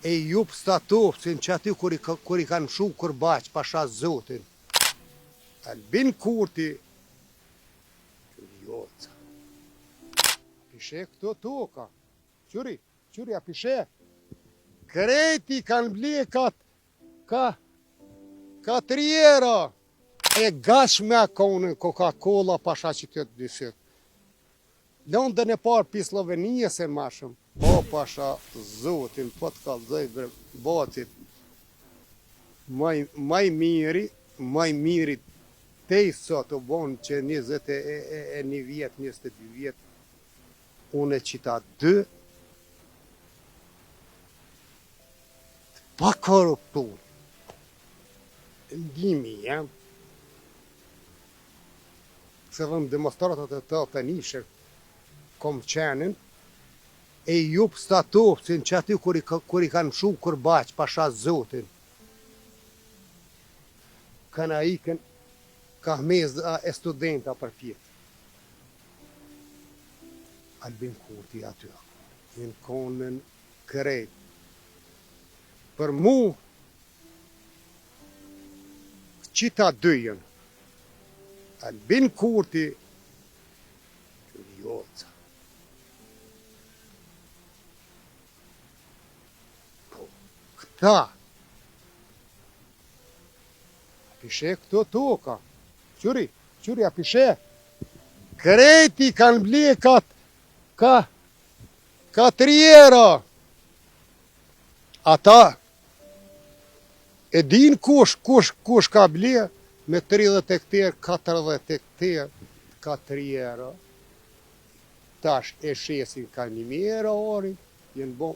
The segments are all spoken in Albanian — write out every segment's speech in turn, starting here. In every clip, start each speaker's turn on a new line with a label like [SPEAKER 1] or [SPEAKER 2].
[SPEAKER 1] e jup statovcin që aty kur i kanë shu kërbaq pasha zotin. Albin Kurti, joca. Pishe këto toka. Qyri a pishe. Kreti kanë ble ka triera. E gash me akonën Coca-Cola pasha që të dysit. Lëndën e parë pi Slovenije se mashëm. O pasha zotin, po të kalzoj botit. Maj miri te i sot u bon që 21 vjet, 22 vjet, unë e qita 2, pa korruptur. Ndimi, jam. Se dhëm demonstratët e të nishë, kom qenin, e jup statovcin që aty kur i kanë shu kërbaq pasha zotin. Kanë iken ka meza e studenta për fjetë. Albin Kurti aty, në konën krejt. Për mu, qita dyjen, Albin Kurti, joca. Këta, pishe këto toka. Qyri a pishe. Kreti kanë ble ka triera. Ata e din kush ka ble me 30 hektar, 40 hektar ka triera. Tash e shesin ka 1.000 ori, jenë bo.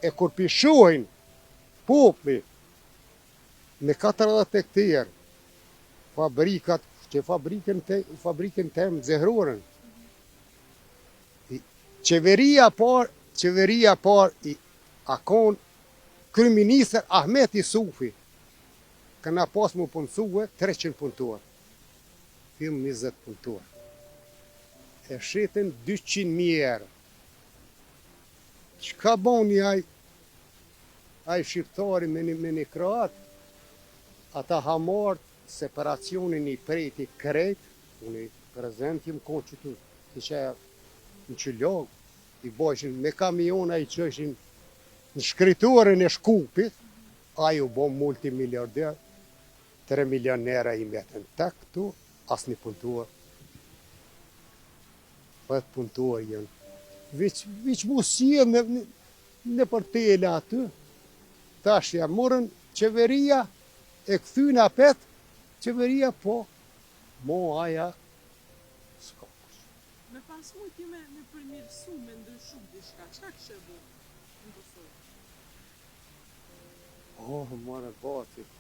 [SPEAKER 1] E kur pishohin popli me 40 hektar fabrikat, që fabrikën tem zehrorën. Qeveria par i akon kryeministër Ahmet Isufi, këna pas mu punësue 300 punëtor. Film 20 punëtor. E sheten 200.000 euro. Qka boni aj shqiptari me një kratë, ata ha marrë separacionin i prejti krejt, unë i prezent jem konë që tu, të që në qëllog, i bojshin me kamiona i qëshin në shkriturën e Shkupit, a ju bo multimiliarder, 3 milionera i metën tek tu, as një puntuar. Pët puntuar jenë. Viq musie në për tele aty, tash ja morën qeveria, e këthyna pet, qeveria po, mo aja, s'ka kush.
[SPEAKER 2] Me pas mujti me përmirësu, me ndryshu dishka, qa kështë bu në Kosovë?
[SPEAKER 1] Oh, mërë batit.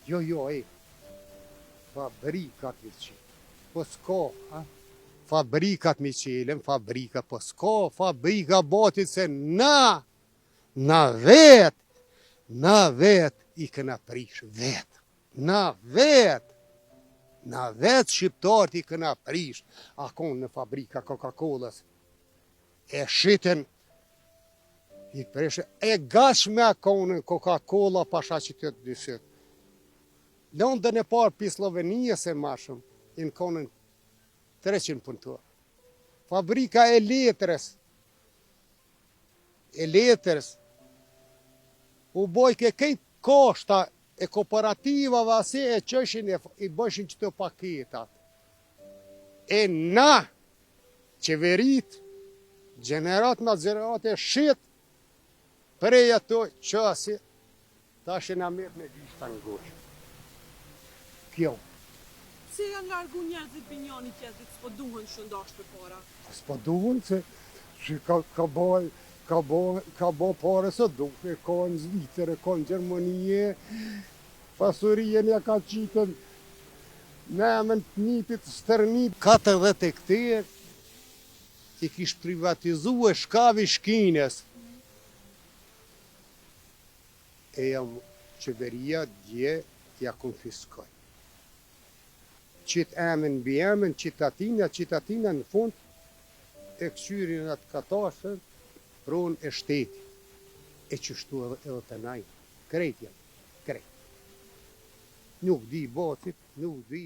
[SPEAKER 1] Jo, fabrikat mi qilën, po s'ka, fabrikat mi qilën, po s'ka, fabrika batit se na vet i këna prish, na vet shqiptarët i këna prish, akon në fabrika Coca-Colës, e shiten, i prish, e gash me akonën Coca-Cola pasha që të dysit. Lëndën e parë pi Slovenije se mashëm, i në konën 300 punëtor. Fabrika e letrës, u bojke kejt koshta e kooperativave ase e qëshin i bëshin qëto paketat. E na, qeverit, gjenerat ma gjenerat e shit, prej ato qësi, ta shena mirë me gjitha në goshë. Kjo.
[SPEAKER 2] Se janë largu njerëzit pinjoni tjetërit, s'po duhen shëndash për para?
[SPEAKER 1] S'po duhen se ka bo pare së duke, ka në Zvicër, ka në Gjermënije, pasurien ja ka qitën në emën të nipit, stërnip, 40 hektar, i kish privatizu e shkavi shkines. E jam qeveria dje ja konfiskoj. Qitë emën bi emën, qitatina në fund, e kësyrin atë katashën, pronë e shteti, e qështu edhe të naj, krejt janë, krejt. Nuk di bacit, nuk di.